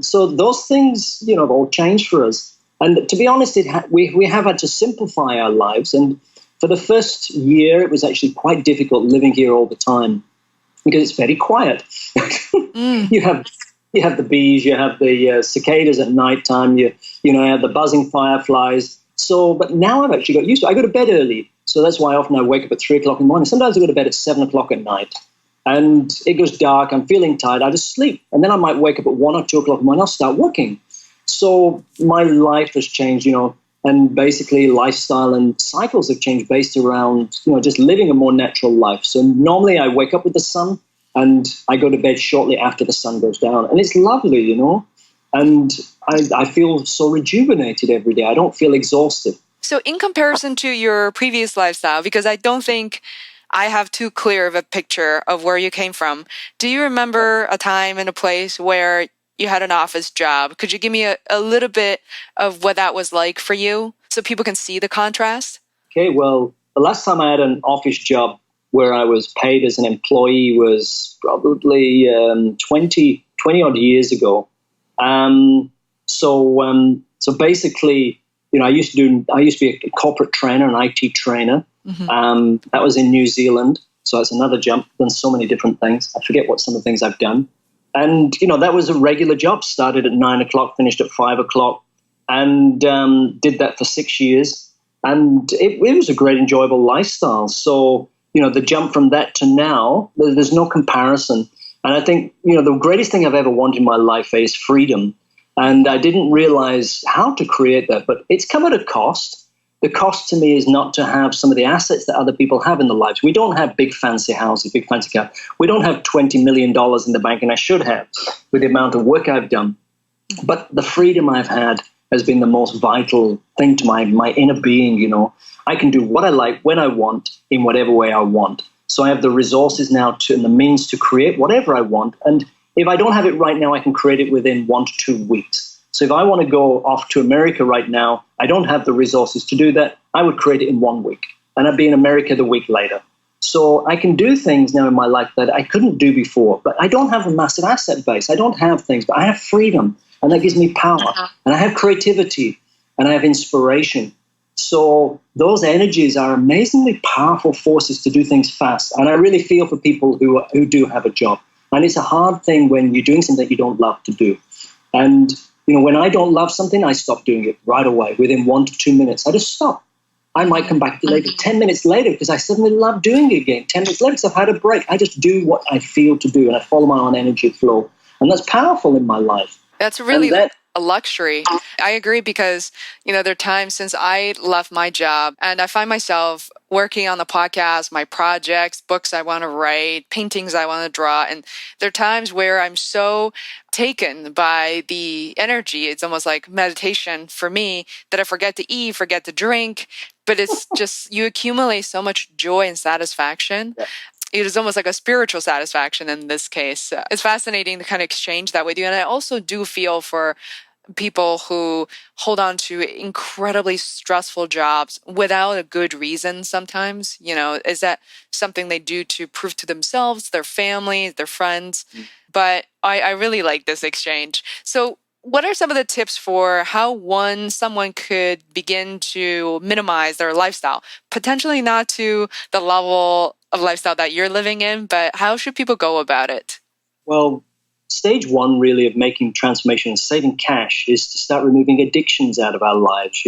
So those things, have all changed for us. And to be honest, we have had to simplify our lives. And for the first year, it was actually quite difficult living here all the time because it's very quiet. You have the bees, you have the cicadas at nighttime, you have the buzzing fireflies. So, but now I've actually got used to it. I go to bed early, so that's why often I wake up at 3 o'clock in the morning. Sometimes I go to bed at 7 o'clock at night, and it goes dark. I'm feeling tired. I just sleep, and then I might wake up at 1 or 2 o'clock in the morning. I'll start working. So my life has changed, and basically lifestyle and cycles have changed based around, just living a more natural life. So normally I wake up with the sun and I go to bed shortly after the sun goes down. And it's lovely, and I feel so rejuvenated every day. I don't feel exhausted. So in comparison to your previous lifestyle, because I don't think I have too clear of a picture of where you came from, do you remember a time and a place where you had an office job? Could you give me a little bit of what that was like for you so people can see the contrast? Okay, well, the last time I had an office job where I was paid as an employee was probably 20 odd years ago. So basically, I used to be a corporate trainer, an IT trainer. Mm-hmm. That was in New Zealand. So that's another jump. Done so many different things. I forget what some of the things I've done. And, that was a regular job. Started at 9 o'clock, finished at 5 o'clock, and did that for 6 years. And it was a great, enjoyable lifestyle. So, the jump from that to now, there's no comparison. And I think, the greatest thing I've ever wanted in my life is freedom. And I didn't realize how to create that, but it's come at a cost. The cost to me is not to have some of the assets that other people have in their lives. We don't have big fancy houses, big fancy cars. We don't have $20 million in the bank, and I should have with the amount of work I've done. But the freedom I've had has been the most vital thing to my inner being, I can do what I like, when I want, in whatever way I want. So I have the resources now and the means to create whatever I want. And if I don't have it right now, I can create it within 1 to 2 weeks. So if I want to go off to America right now, I don't have the resources to do that. I would create it in 1 week, and I'd be in America the week later. So I can do things now in my life that I couldn't do before, but I don't have a massive asset base. I don't have things, but I have freedom, and that gives me power. And I have creativity, and I have inspiration. So those energies are amazingly powerful forces to do things fast. And I really feel for people who do have a job. And it's a hard thing when you're doing something that you don't love to do. And when I don't love something, I stop doing it right away. Within 1 to 2 minutes, I just stop. I might come back later, 10 minutes later, because I suddenly love doing it again. 10 minutes later, because I've had a break. I just do what I feel to do, and I follow my own energy flow. And that's powerful in my life. That's really a luxury. I agree, because, there are times since I left my job and I find myself working on the podcast, my projects, books I want to write, paintings I want to draw. And there are times where I'm so taken by the energy. It's almost like meditation for me that I forget to eat, forget to drink. But it's just, you accumulate so much joy and satisfaction. Yeah. It is almost like a spiritual satisfaction in this case. It's fascinating to kind of exchange that with you. And I also do feel for people who hold on to incredibly stressful jobs without a good reason sometimes. Is that something they do to prove to themselves, their family, their friends? But I really like this exchange. So what are some of the tips for how someone could begin to minimize their lifestyle? Potentially not to the level of lifestyle that you're living in, but how should people go about it? Well, stage one really of making transformation and saving cash is to start removing addictions out of our lives,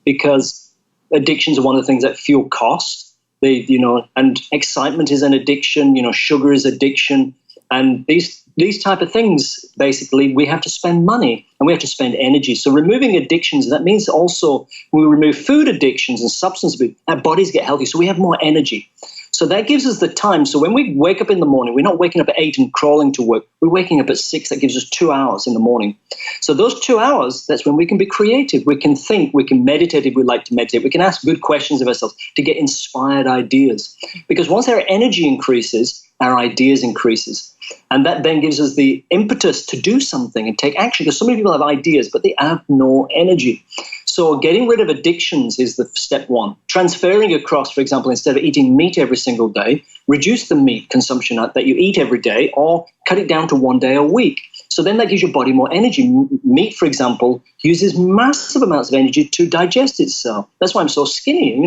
because addictions are one of the things that fuel cost. And excitement is an addiction, sugar is addiction. And these type of things, basically, we have to spend money and we have to spend energy. So removing addictions, that means also when we remove food addictions and substance abuse, our bodies get healthy, so we have more energy. So that gives us the time. So when we wake up in the morning, we're not waking up at 8 and crawling to work. We're waking up at 6. That gives us 2 hours in the morning. So those 2 hours, that's when we can be creative. We can think. We can meditate if we like to meditate. We can ask good questions of ourselves to get inspired ideas. Because once our energy increases, our ideas increases. And that then gives us the impetus to do something and take action. Because so many people have ideas, but they have no energy. So getting rid of addictions is the step one. Transferring across, for example, instead of eating meat every single day, reduce the meat consumption that you eat every day or cut it down to 1 day a week. So then that gives your body more energy. Meat, for example, uses massive amounts of energy to digest itself. That's why I'm so skinny.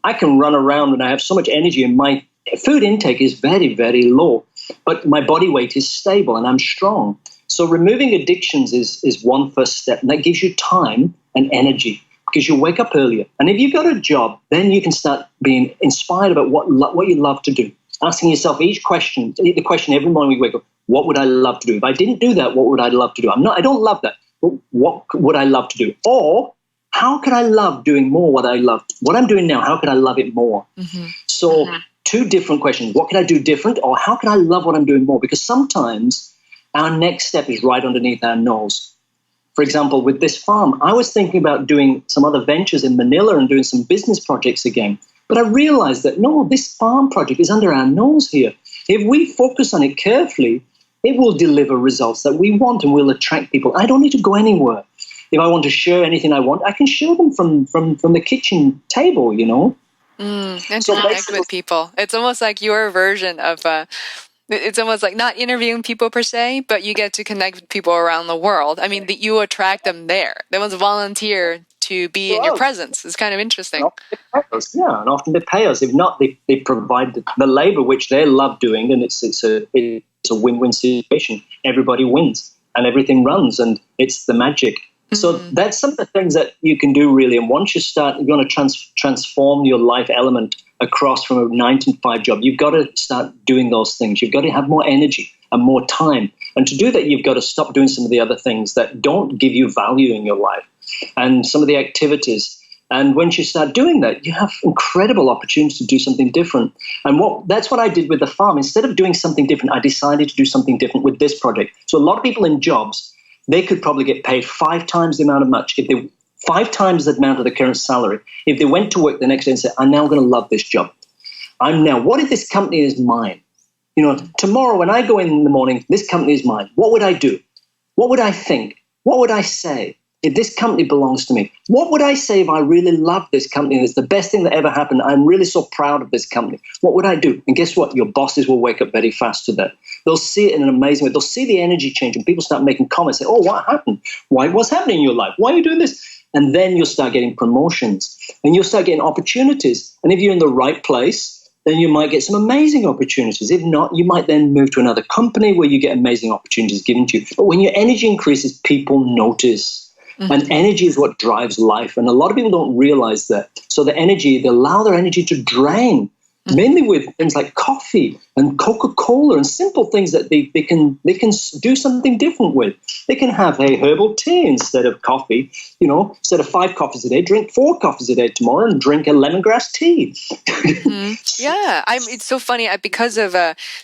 I can run around and I have so much energy, and my food intake is very, very low. But my body weight is stable and I'm strong. So removing addictions is one first step, and that gives you time and energy because you wake up earlier. And if you've got a job, then you can start being inspired about what you love to do. Asking yourself the question every morning we wake up, what would I love to do? If I didn't do that, what would I love to do? I don't love that. what would I love to do? Or how could I love doing more what I love? What I'm doing now, how could I love it more? So two different questions. What can I do different? Or how can I love what I'm doing more? Because sometimes our next step is right underneath our nose. For example, with this farm, I was thinking about doing some other ventures in Manila and doing some business projects again. But I realized that, no, this farm project is under our nose here. If we focus on it carefully, it will deliver results that we want and will attract people. I don't need to go anywhere. If I want to share anything I want, I can share them from the kitchen table, you know. And to connect with people. It's almost like your version of it's almost like not interviewing people per se, but you get to connect with people around the world. I mean, you attract them there. They must volunteer to be in your presence. It's kind of interesting. And often they pay us. If not, they provide the labor, which they love doing, and it's a win-win situation. Everybody wins, and everything runs, and it's the magic. So that's some of the things that you can do, really. And once you start, you're going to transform your life element across from a 9-to-5 job. You've got to start doing those things. You've got to have more energy and more time. And to do that, you've got to stop doing some of the other things that don't give you value in your life and some of the activities. And once you start doing that, you have incredible opportunities to do something different. And that's what I did with the farm. Instead of doing something different, I decided to do something different with this project. So a lot of people in jobs, they could probably get paid 5 times the amount of 5 times the amount of the current salary if they went to work the next day and said, I'm now going to love this job. What if this company is mine? You know, tomorrow when I go in the morning, this company is mine. What would I do? What would I think? What would I say if this company belongs to me? What would I say if I really love this company and it's the best thing that ever happened? I'm really so proud of this company. What would I do? And guess what? Your bosses will wake up very fast to that. They'll see it in an amazing way. They'll see the energy change and people start making comments. Say, oh, what happened? What's happening in your life? Why are you doing this? And then you'll start getting promotions and you'll start getting opportunities. And if you're in the right place, then you might get some amazing opportunities. If not, you might then move to another company where you get amazing opportunities given to you. But when your energy increases, people notice. And energy is what drives life. And a lot of people don't realize that. So they allow their energy to drain, mainly with things like coffee and Coca-Cola and simple things that they can do something different with. They can have a herbal tea instead of coffee. You know, instead of 5 coffees a day, drink 4 coffees a day tomorrow and drink a lemongrass tea. Yeah, it's so funny because of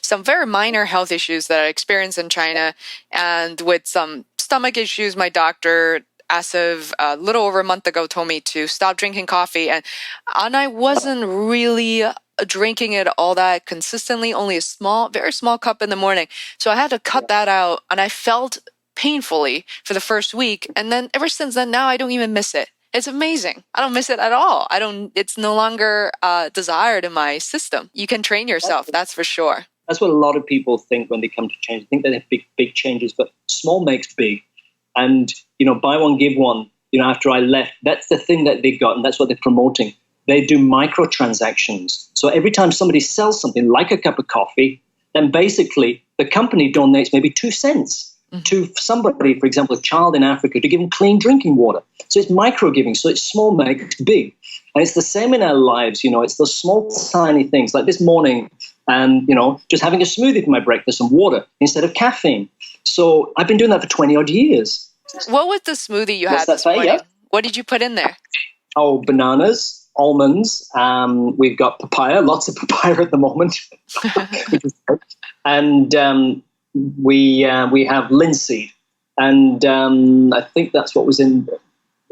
some very minor health issues that I experienced in China, and with some stomach issues, my doctor, as of a little over a month ago, told me to stop drinking coffee, and I wasn't really drinking it all that consistently, only a very small cup in the morning. So I had to cut that out, and I felt painfully for the first week, and then ever since then, now I don't even miss it. It's amazing. I don't miss it at all. It's no longer desired in my system. You can train yourself, that's for sure. That's what a lot of people think when they come to change. They think they have big changes, but small makes big. And, you know, buy one, give one, you know, after I left, that's the thing that they got, and that's what they're promoting. They do microtransactions. So every time somebody sells something like a cup of coffee, then basically the company donates maybe 2 cents to somebody, for example, a child in Africa, to give them clean drinking water. So it's micro giving. So it's small makes big. And it's the same in our lives. You know, it's those small, tiny things like this morning and, you know, just having a smoothie for my breakfast and water instead of caffeine. So I've been doing that for 20 odd years. What was the smoothie you had this morning? Yeah. What did you put in there? Oh, bananas, almonds. We've got papaya, lots of papaya at the moment. Which is good. And we have linseed. And I think that's what was in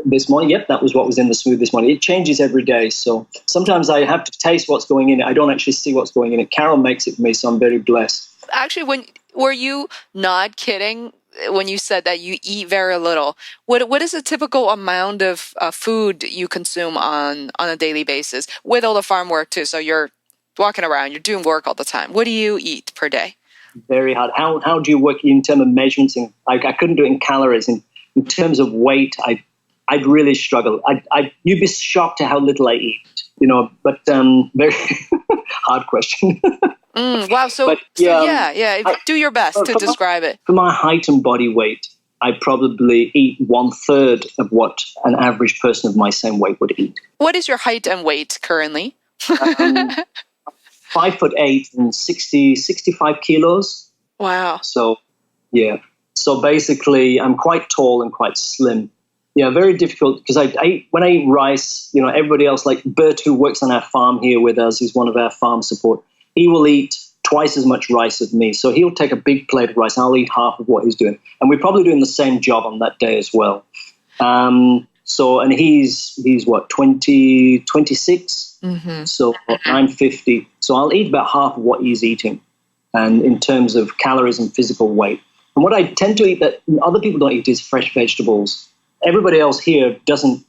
this morning. Yep, that was what was in the smoothie this morning. It changes every day. So sometimes I have to taste what's going in it. I don't actually see what's going in it. Carol makes it for me, so I'm very blessed. Actually, were you not kidding when you said that you eat very little? What is a typical amount of food you consume on a daily basis with all the farm work too? So you're walking around, you're doing work all the time. What do you eat per day? Very hard. How do you work in terms of measurements? I couldn't do it in calories. In terms of weight, I'd really struggle. You'd be shocked at how little I eat. You know, but very hard question. Wow. So do your best to describe it. For my height and body weight, I probably eat 1/3 of what an average person of my same weight would eat. What is your height and weight currently? 5'8" and 65 kilos. Wow. So, yeah. So basically, I'm quite tall and quite slim. Yeah, very difficult because when I eat rice, everybody else, like Bert, who works on our farm here with us, he's one of our farm support. He will eat twice as much rice as me. So he'll take a big plate of rice. I'll eat half of what he's doing. And we're probably doing the same job on that day as well. And he's what, 26? Mm-hmm. So I'm 50. So I'll eat about half of what he's eating, and in terms of calories and physical weight. And what I tend to eat that other people don't eat is fresh vegetables. Everybody else here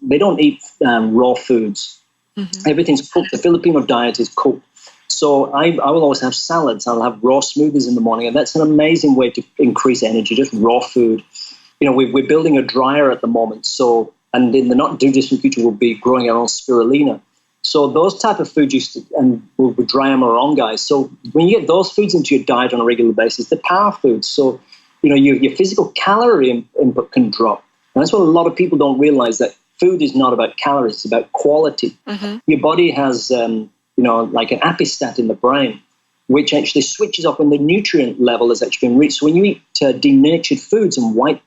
they don't eat raw foods. Mm-hmm. Everything's cooked. The Filipino diet is cooked. So I will always have salads. I'll have raw smoothies in the morning, and that's an amazing way to increase energy, just raw food. We're building a dryer at the moment, and in the not too distant future we'll be growing our own spirulina. So those type of foods and we'll dry them our own, guys. So when you get those foods into your diet on a regular basis, they're power foods. So, your physical calorie input can drop. And that's what a lot of people don't realize, that food is not about calories, it's about quality. Mm-hmm. Your body has, like an apistat in the brain, which actually switches off when the nutrient level has actually been reached. So when you eat denatured foods and white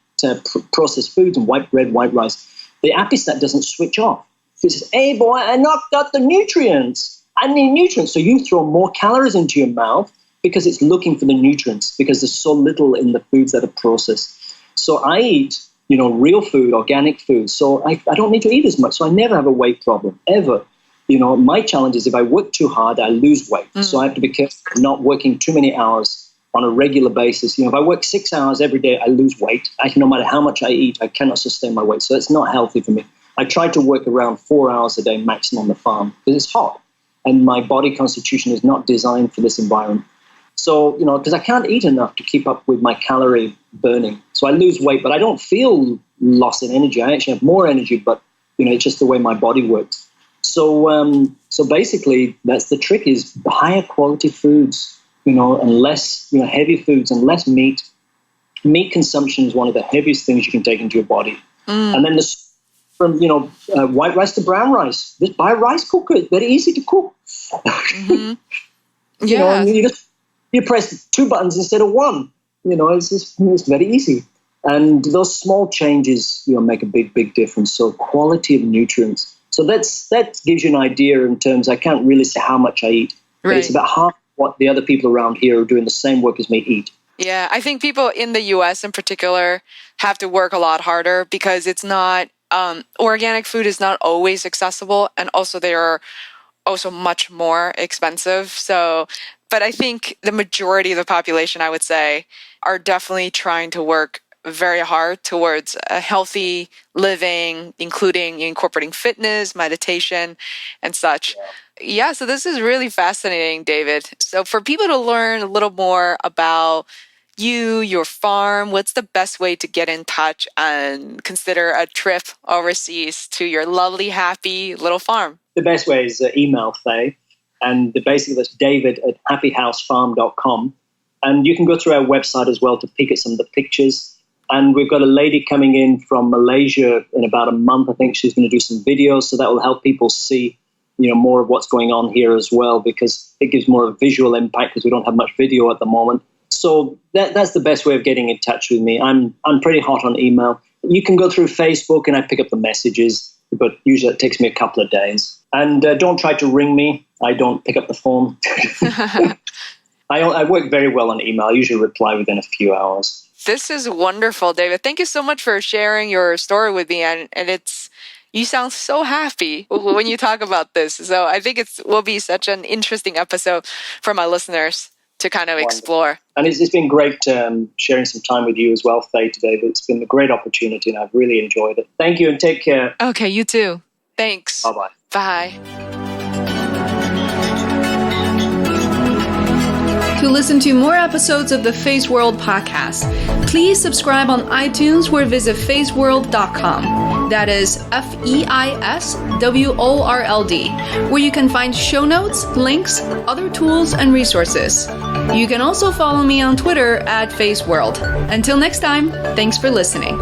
processed foods and white bread, white rice, the apistat doesn't switch off. It says, hey, boy, I knocked out the nutrients. I need nutrients. So you throw more calories into your mouth because it's looking for the nutrients, because there's so little in the foods that are processed. So I eat, real food, organic food. So I don't need to eat as much. So I never have a weight problem, ever. My challenge is if I work too hard, I lose weight. Mm. So I have to be careful of not working too many hours on a regular basis. If I work 6 hours every day, I lose weight. No matter how much I eat, I cannot sustain my weight. So it's not healthy for me. I try to work around 4 hours a day maximum on the farm because it's hot and my body constitution is not designed for this environment. So, because I can't eat enough to keep up with my calorie burning. So I lose weight, but I don't feel loss in energy. I actually have more energy, but, it's just the way my body works. So basically that's the trick, is higher quality foods, and less, heavy foods and less meat. Meat consumption is one of the heaviest things you can take into your body. Mm. And then from white rice to brown rice, just buy a rice cooker. It's very easy to cook. Mm-hmm. Yeah. You press 2 buttons instead of 1. It's very easy. And those small changes, make a big difference. So quality of nutrients. So that gives you an idea in terms, I can't really say how much I eat. Right. But it's about half what the other people around here who are doing the same work as me eat. Yeah, I think people in the U.S. in particular have to work a lot harder because it's not, organic food is not always accessible, and also they are also much more expensive. So, but I think the majority of the population, I would say, are definitely trying to work very hard towards a healthy living, including incorporating fitness, meditation, and such. Yeah, so this is really fascinating, David. So for people to learn a little more about you, your farm, what's the best way to get in touch and consider a trip overseas to your lovely, happy little farm? The best way is email Faye, and basically that's david@happyhousefarm.com. And you can go through our website as well to peek at some of the pictures. And we've got a lady coming in from Malaysia in about a month. I think she's going to do some videos, so that will help people see, more of what's going on here as well, because it gives more of a visual impact because we don't have much video at the moment. So that's the best way of getting in touch with me. I'm pretty hot on email. You can go through Facebook and I pick up the messages, but usually it takes me a couple of days. And don't try to ring me. I don't pick up the phone. I work very well on email. I usually reply within a few hours. This is wonderful, David. Thank you so much for sharing your story with me. And you sound so happy when you talk about this. So I think it will be such an interesting episode for my listeners to kind of explore. And it's been great sharing some time with you as well, Faye, today. It's been a great opportunity and I've really enjoyed it. Thank you and take care. Okay, you too. Thanks. Bye-bye. Bye. To listen to more episodes of the Feisworld podcast, please subscribe on iTunes or visit feisworld.com. That is FEISWORLD, where you can find show notes, links, other tools, and resources. You can also follow me on Twitter @Feisworld. Until next time, thanks for listening.